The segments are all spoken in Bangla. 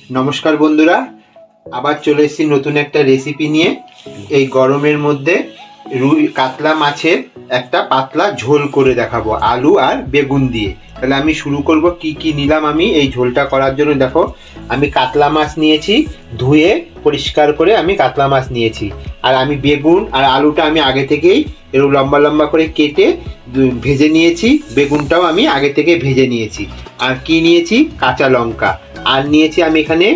নমস্কার বন্ধুরা, আবার চলে এসেছি নতুন একটা রেসিপি নিয়ে। এই গরমের মধ্যে রুই কাতলা মাছের একটা পাতলা ঝোল করে দেখাবো আলু আর বেগুন দিয়ে। তাহলে আমি শুরু করব। কি কি নিলাম আমি এই ঝোলটা করার জন্য? দেখো, আমি কাতলা মাছ নিয়েছি, ধুয়ে পরিষ্কার করে আমি কাতলা মাছ নিয়েছি। আর আমি বেগুন আর আলুটা আমি আগে থেকেই এরকম লম্বা লম্বা করে কেটে ভেজে নিয়েছি। বেগুনটাও আমি আগে থেকে ভেজে নিয়েছি। আর কি নিয়েছি? কাঁচা লঙ্কা। আর নিয়েছি আমি এখানে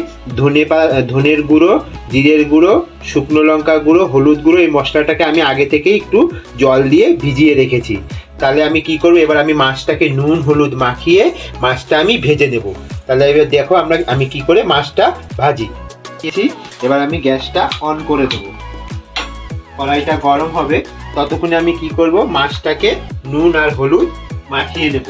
ধনের গুঁড়ো, জিরের গুঁড়ো, শুকনো লঙ্কা গুঁড়ো, হলুদ গুঁড়ো। এই মশলাটাকে আমি আগে থেকেই একটু জল দিয়ে ভিজিয়ে রেখেছি। তাহলে আমি কি করবো, এবার আমি মাছটাকে নুন হলুদ মাখিয়ে মাছটা আমি ভেজে নেব। তাহলে এবার দেখো আমি কি করে মাছটা ভাজি। এবার আমি গ্যাসটা অন করে দেবো, কড়াইটা গরম হবে। ততক্ষণে আমি কি করব, মাছটাকে নুন আর হলুদ মাখিয়ে নেব।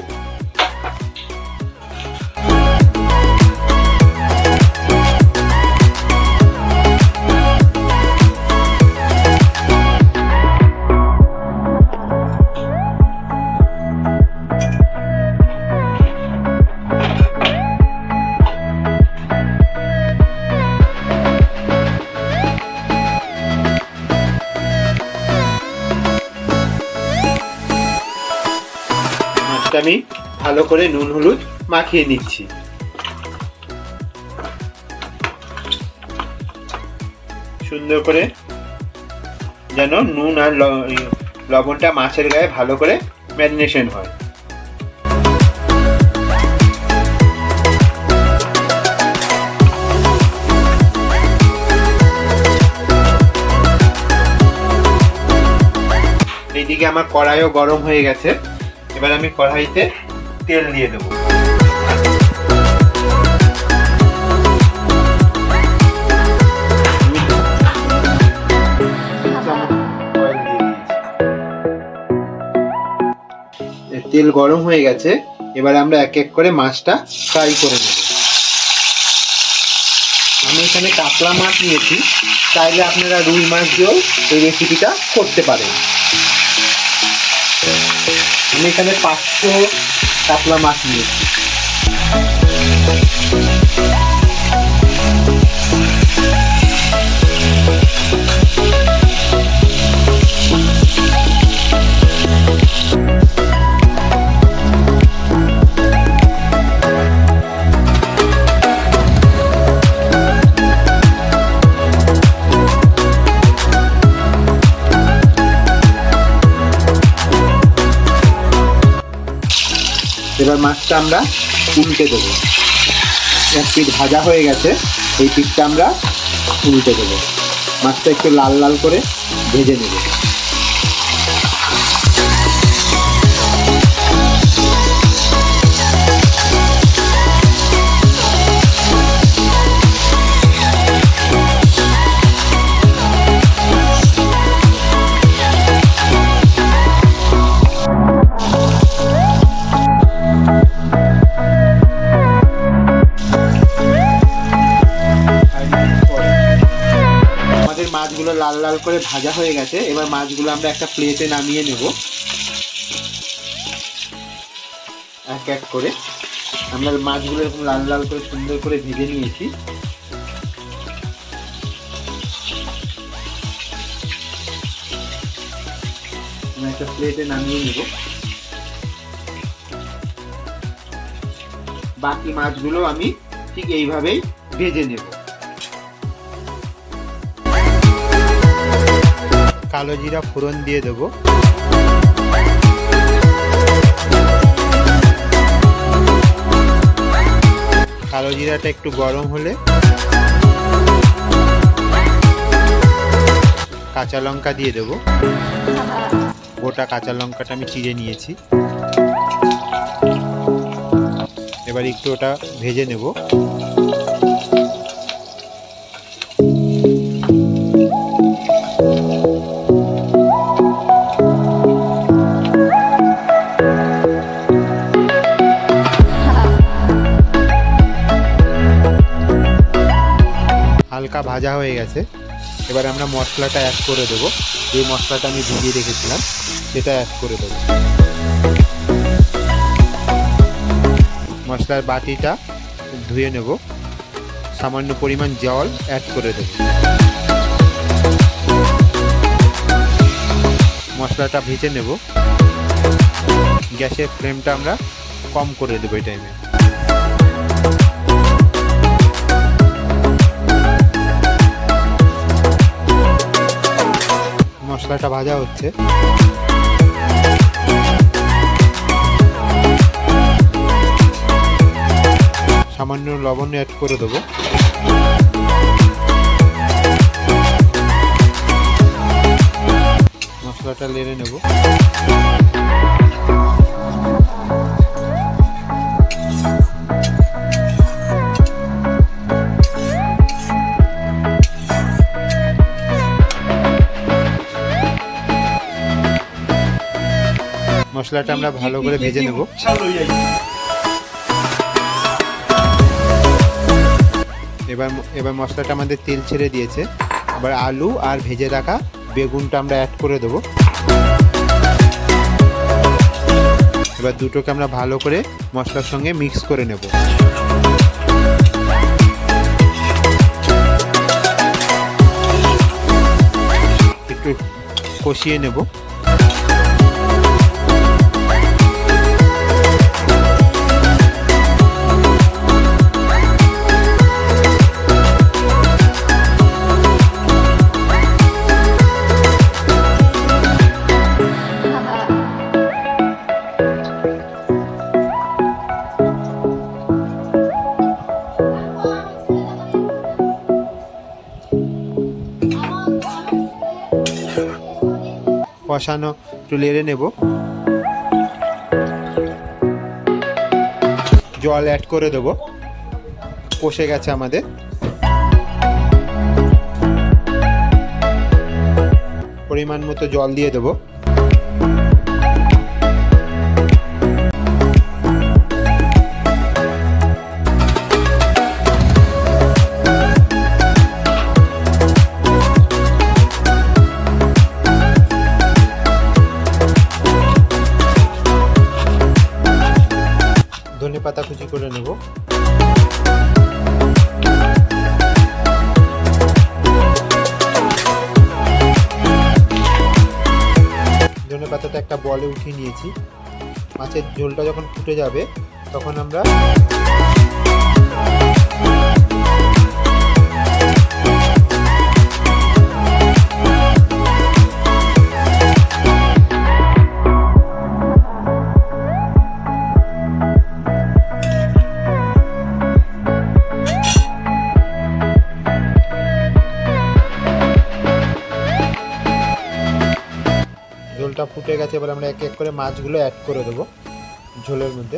আমি ভালো করে নুন হলুদ মাখিয়ে নিচ্ছি। সুন্দর করে যেন নুন আর লবণটা মাছের গায়ে ভালো করে ম্যারিনেশন হয়। এইদিকে আমার কড়াইও গরম হয়ে গেছে। এবার আমি কড়াইতে তেল দিয়ে দেব। তেল গরম হয়ে গেছে। এবার আমরা এক এক করে মাছটা ফ্রাই করে নেব। আমি এখানে কাতলা মাছ নিয়েছি, চাইলে আপনারা রুই মাছ দিয়েও এই রেসিপিটা করতে পারেন। আমি এখানে 500 কাতলা মাছ নিয়েছি। এবার মাছটা আমরা উল্টে দেবো। এক পিঠ ভাজা হয়ে গেছে, এই পিঠটা আমরা উল্টে দেবো। মাছটা একটু লাল লাল করে ভেজে নেব। মাছগুলো লাল লাল করে ভাজা হয়ে গেছে। এবার মাছগুলো আমরা একটা প্লেটে নামিয়ে নেব। এক এক করে আমরা মাছগুলো এরকম লাল লাল করে সুন্দর করে ভেজে নিয়েছি। একটা প্লেটে নামিয়ে নেব। বাকি মাছগুলো আমি ঠিক এইভাবেই ভেজে নেব। কালো জিরা ফোড়ন দিয়ে দেবো। কালো জিরাটা একটু গরম হলে কাঁচা লঙ্কা দিয়ে দেবো। গোটা কাঁচা লঙ্কাটা আমি চিড়ে নিয়েছি। এবার একটু ওটা ভেজে নেব। হালকা ভাজা হয়ে গেছে। এবার আমরা মশলাটা অ্যাড করে দেবো। যে মশলাটা আমি ভিজিয়ে রেখেছিলাম সেটা অ্যাড করে দেবো। মশলার বাটিটা ধুয়ে নেব। সামান্য পরিমাণ জল অ্যাড করে দেব। মশলাটা ভেজে নেব। গ্যাসের ফ্লেমটা আমরা কম করে দেবো এই টাইমে। মশলাটা ভাজা হচ্ছে। সামান্য লবণ অ্যাড করে দেবো। মশলাটা নেড়ে নেব। মশলাটা আমরা ভালো করে ভেজে নেব। এবার মশলাটা আমাদের তেল ছেড়ে দিয়েছে। এবার আলু আর ভেজে রাখা বেগুনটা আমরা অ্যাড করে দেব। এবার দুটোকে আমরা ভালো করে মশলার সঙ্গে মিক্স করে নেব। একটু কষিয়ে নেব। কষানো একটু নেড়ে নেব। জল অ্যাড করে দেব। কষে গেছে আমাদের। পরিমাণ মতো জল দিয়ে দেব। ধনে পাতা কুচি করে নেব। ধনে পাতাটা একটা বলে উঠিয়ে নিয়েছি। মাছের ঝোলটা যখন ফুটে যাবে তখন আমরা ঝোলটা ফুটে গেছে। এবার আমরা এক এক করে মাছগুলো অ্যাড করে দেবো ঝোলের মধ্যে।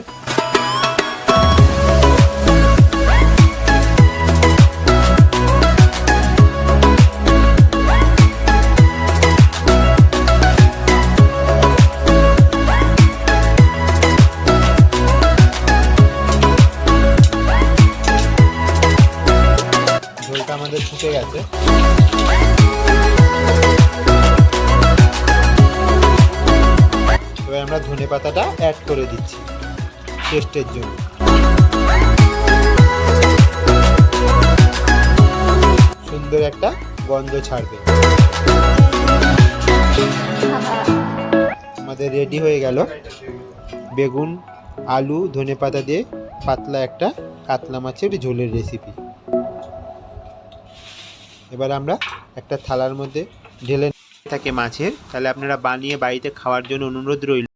ঝোলটা আমাদের ফুটে গেছে। এবার আমরা ধনে পাতাটা অ্যাড করে দিচ্ছি টেস্টের জন্য। সুন্দর একটা গন্ধ ছাড়বে। আমাদের রেডি হয়ে গেল বেগুন, আলু, ধনে পাতা দিয়ে পাতলা একটা কাতলা মাছের ঝোলের রেসিপি। এবার আমরা একটা থালার মধ্যে ঢেলে থাকে মাছের, তাহলে আপনারা বানিয়ে বাড়িতে খাওয়ার জন্য অনুরোধ রইল।